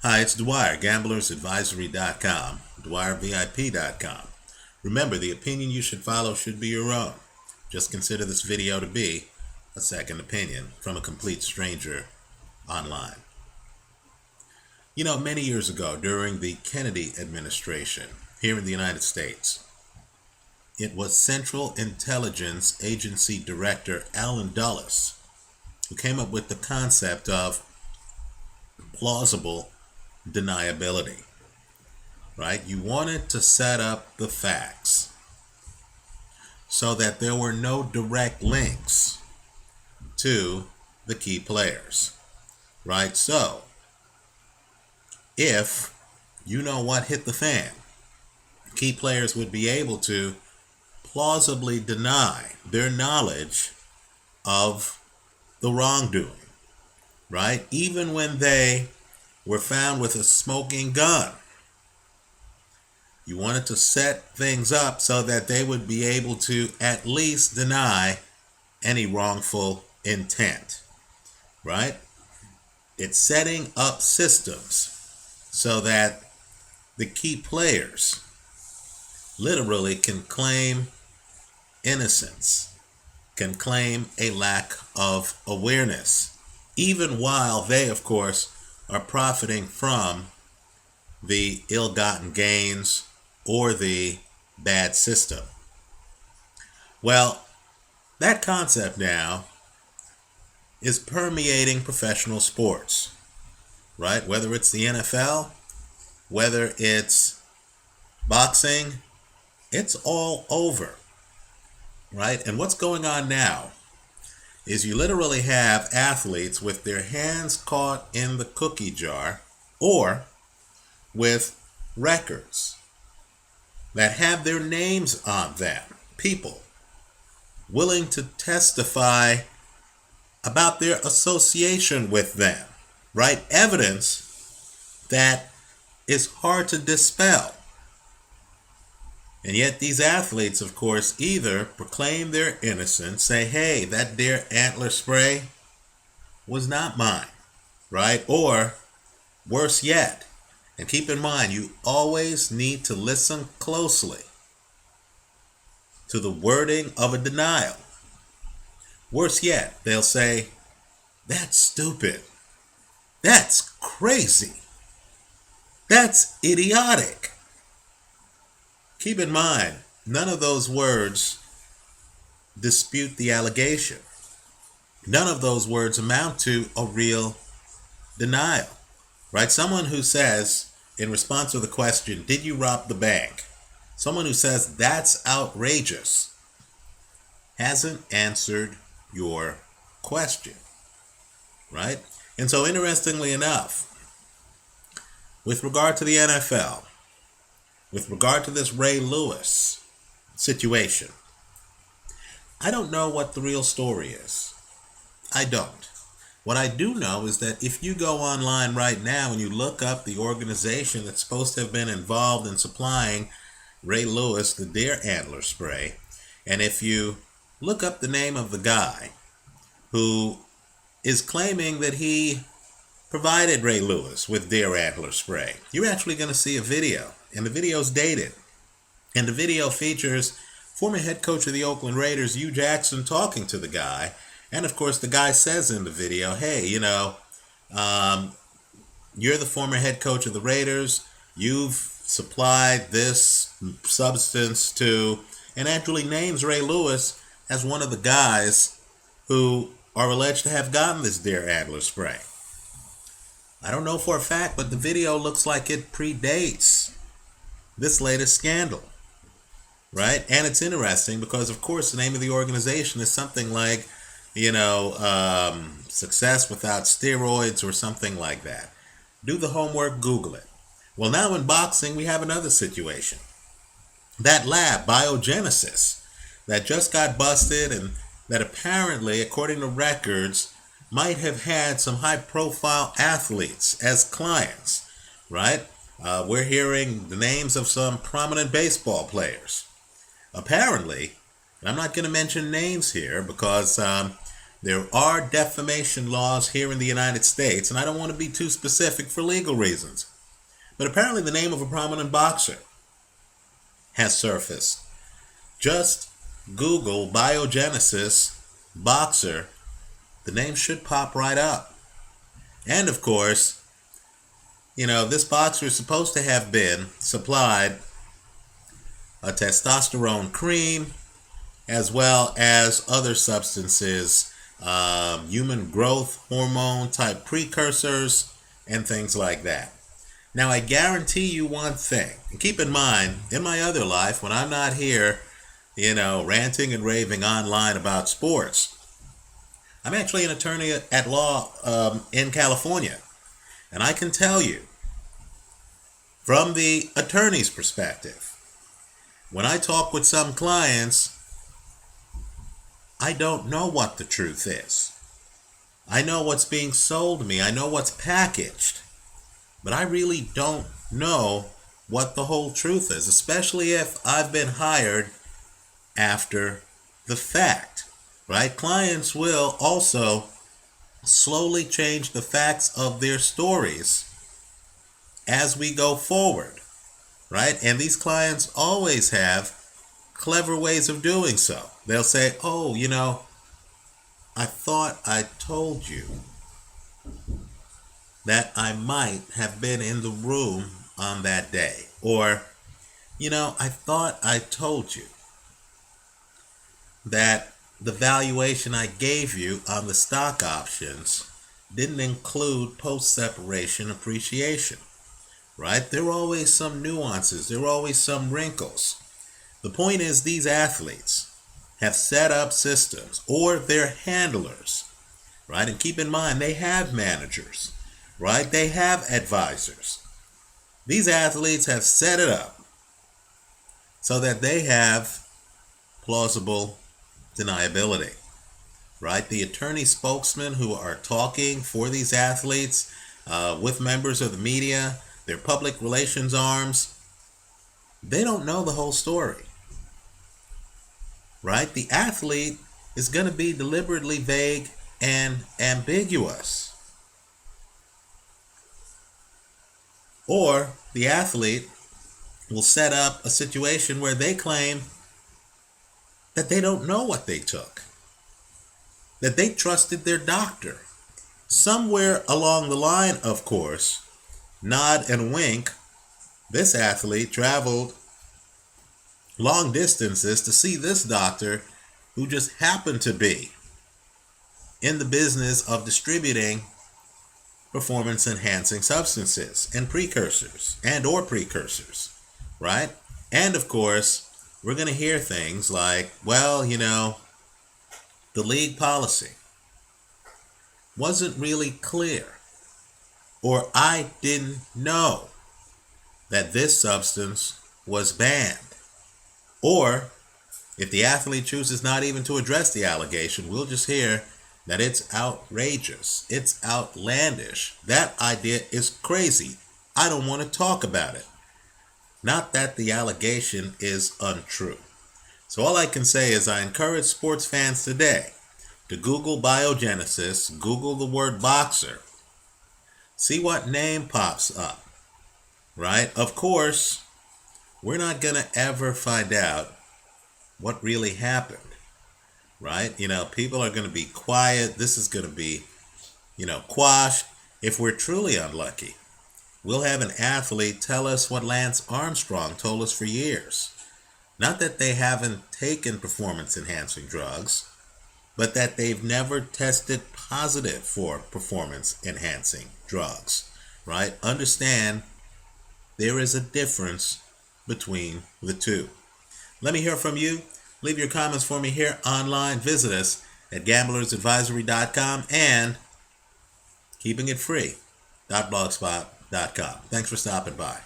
Hi, it's Dwyer, gamblersadvisory.com, dwyervip.com. Remember, the opinion you should follow should be your own. Just consider this video to be a second opinion from a complete stranger online. You know, many years ago, during the Kennedy administration here in the United States, it was Central Intelligence Agency Director Allen Dulles who came up with the concept of plausible deniability, right? You wanted to set up the facts so that there were no direct links to the key players, right? So if you know what hit the fan, key players would be able to plausibly deny their knowledge of the wrongdoing, right? Even when they were found with a smoking gun. You wanted to set things up so that they would be able to at least deny any wrongful intent, right? It's setting up systems so that the key players literally can claim innocence, can claim a lack of awareness, even while they, of course, are profiting from the ill-gotten gains or the bad system. Well, that concept now is permeating professional sports, right? Whether it's the NFL, whether it's boxing, it's all over, right? And what's going on now is you literally have athletes with their hands caught in the cookie jar or with records that have their names on them. People willing to testify about their association with them, right? Evidence that is hard to dispel. And yet these athletes, of course, either proclaim their innocence, say, hey, that deer antler spray was not mine, right? Or worse yet, and keep in mind, you always need to listen closely to the wording of a denial. Worse yet, they'll say, that's stupid. That's crazy. That's idiotic. Keep in mind, none of those words dispute the allegation. None of those words amount to a real denial, right? Someone who says, in response to the question, did you rob the bank? Someone who says, that's outrageous, hasn't answered your question, right? And so interestingly enough, with regard to the NFL, with regard to this Ray Lewis situation, I don't know what the real story is. I don't. What I do know is that if you go online right now and you look up the organization that's supposed to have been involved in supplying Ray Lewis the deer antler spray, and if you look up the name of the guy who is claiming that he provided Ray Lewis with deer antler spray, you're actually going to see a video. And the video's dated. And the video features former head coach of the Oakland Raiders, Hugh Jackson, talking to the guy. And of course, the guy says in the video, hey, you're the former head coach of the Raiders. You've supplied this substance to, and actually names Ray Lewis as one of the guys who are alleged to have gotten this deer antler spray. I don't know for a fact, but the video looks like it predates this latest scandal, right? And it's interesting because, of course, the name of the organization is something like, Success Without Steroids or something like that. Do the homework, Google it. Well, now in boxing, we have another situation. That lab, Biogenesis, that just got busted and that apparently, according to records, might have had some high-profile athletes as clients, right? We're hearing the names of some prominent baseball players. Apparently, and I'm not going to mention names here because There are defamation laws here in the United States, and I don't want to be too specific for legal reasons. But apparently the name of a prominent boxer has surfaced. Just Google Biogenesis boxer. The name should pop right up. And of course, this boxer is supposed to have been supplied a testosterone cream as well as other substances, human growth hormone type precursors, and things like that. Now, I guarantee you one thing, and keep in mind, in my other life, when I'm not here, ranting and raving online about sports, I'm actually an attorney at law in California. And I can tell you, from the attorney's perspective, when I talk with some clients, I don't know what the truth is. I know what's being sold to me. I know what's packaged. But I really don't know what the whole truth is, especially if I've been hired after the fact, right? Clients will also slowly change the facts of their stories as we go forward, right? And these clients always have clever ways of doing so. They'll say, oh, I thought I told you that I might have been in the room on that day. Or, I thought I told you that the valuation I gave you on the stock options didn't include post-separation appreciation, right? There are always some nuances. There are always some wrinkles. The point is, these athletes have set up systems, or their handlers, right? And keep in mind, they have managers, right? They have advisors. These athletes have set it up so that they have plausible deniability, right? The attorney spokesmen who are talking for these athletes with members of the media, their public relations arms, they don't know the whole story, right? The athlete is going to be deliberately vague and ambiguous. Or the athlete will set up a situation where they claim that they don't know what they took, that they trusted their doctor. Somewhere along the line, of course, nod and wink, this athlete traveled long distances to see this doctor who just happened to be in the business of distributing performance-enhancing substances and precursors or precursors, right? And of course, we're going to hear things like, well, the league policy wasn't really clear, or I didn't know that this substance was banned. Or if the athlete chooses not even to address the allegation, we'll just hear that it's outrageous, it's outlandish, that idea is crazy, I don't want to talk about it. Not that the allegation is untrue. So all I can say is I encourage sports fans today to Google Biogenesis, Google the word boxer, see what name pops up, right? Of course, we're not going to ever find out what really happened, right? People are going to be quiet. This is going to be, quashed. If we're truly unlucky, we'll have an athlete tell us what Lance Armstrong told us for years. Not that they haven't taken performance-enhancing drugs, but that they've never tested positive for performance-enhancing drugs, right? Understand there is a difference between the two. Let me hear from you. Leave your comments for me here online. Visit us at gamblersadvisory.com and keepingitfree.blogspot.com. Thanks for stopping by.